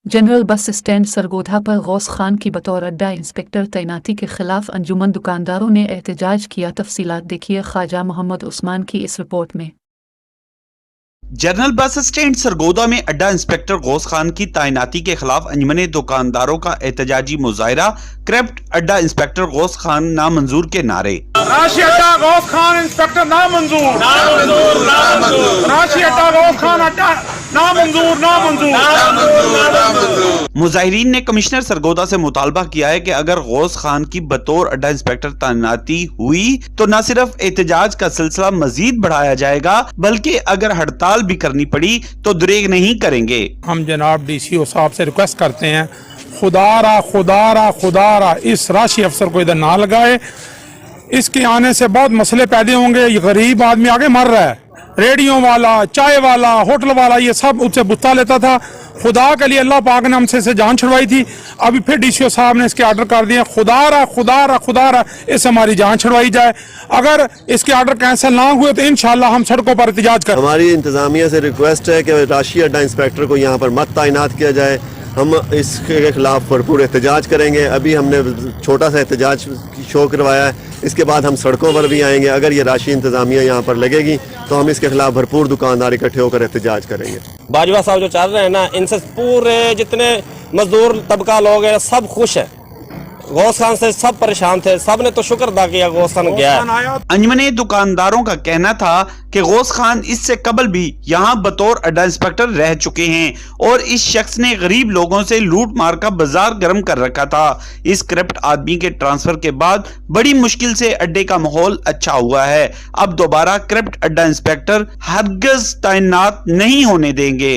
General bus stand Sargodha पर गौस खान की बतौर अड्डा इंस्पेक्टर तैनाती के खिलाफ अंजुमन दुकानदारों ने एहतजाज किया। तफसीलात देखिए ख्वाजा मोहम्मद उस्मान की इस रिपोर्ट में। जनरल बस स्टैंड सरगोधा में अड्डा इंस्पेक्टर गौस खान की तैनाती के खिलाफ अंजुमन दुकानदारों का एहतजाजी मुजाहिरा। क्रेप्ट अड्डा इंस्पेक्टर गौस खान नामंजूर के नारे। राशि अड्डा गौस खान इंस्पेक्टर नामंजूर, राशि अड्डा गौस खान अड्डा नामंजूर, मुजाहिरीन ने कमिश्नर सरगोधा से मुतालबा किया है कि अगर गौस खान की बतौर अड्डा इंस्पेक्टर तैनाती हुई तो न सिर्फ एहतजाज का सिलसिला मजीद बढ़ाया जाएगा बल्कि अगर हड़ताल भी करनी पड़ी तो दुरेग नहीं करेंगे। हम जनाब डीसीओ साहब से रिक्वेस्ट करते हैं, खुदारा इस राशि अफसर को इधर ना लगाए। इसके आने से बहुत मसले पैदा होंगे। ये गरीब आदमी आगे मर रहा है, रेडियो वाला, चाय वाला, होटल वाला, ये सब उससे बुत्ता लेता था। खुदा के लिए अल्लाह पाक ने हमसे जान छुड़वाई थी, अभी फिर डीसीओ साहब ने इसके आर्डर कर दिए, खुदारा इससे हमारी जान छुड़वाई जाए। अगर इसके आर्डर कैंसिल ना हुए तो इंशाल्लाह हम सड़कों पर एहतजाज करें। हमारी इंतजामिया से रिक्वेस्ट है कि राशि अड्डा इंस्पेक्टर को यहाँ पर मत तैनात किया जाए। हम इसके खिलाफ भरपूर एहतजाज करेंगे। अभी हमने छोटा सा एहतजाज शो करवाया है, इसके बाद हम सड़कों पर भी आएंगे। अगर ये राशि इंतजामिया यहाँ पर लगेगी तो हम इसके खिलाफ भरपूर दुकानदार इकट्ठे होकर एहतजाज करेंगे। बाजवा साहब जो चल रहे हैं ना, इनसे पूरे जितने मजदूर तबका लोग हैं सब खुश हैं। गौस खान से सब परेशान थे, सब ने तो शुक्र अदा किया गौस खान गया है। अंजुमन दुकानदारों का कहना था कि गौस खान इससे कबल भी यहाँ बतौर अड्डा इंस्पेक्टर रह चुके हैं और इस शख्स ने गरीब लोगों से लूट मार का बाजार गर्म कर रखा था। इस करप्ट आदमी के ट्रांसफर के बाद बड़ी मुश्किल से अड्डे का माहौल अच्छा हुआ है। अब दोबारा करप्ट अड्डा इंस्पेक्टर हरगिज़ तैनात नहीं होने देंगे।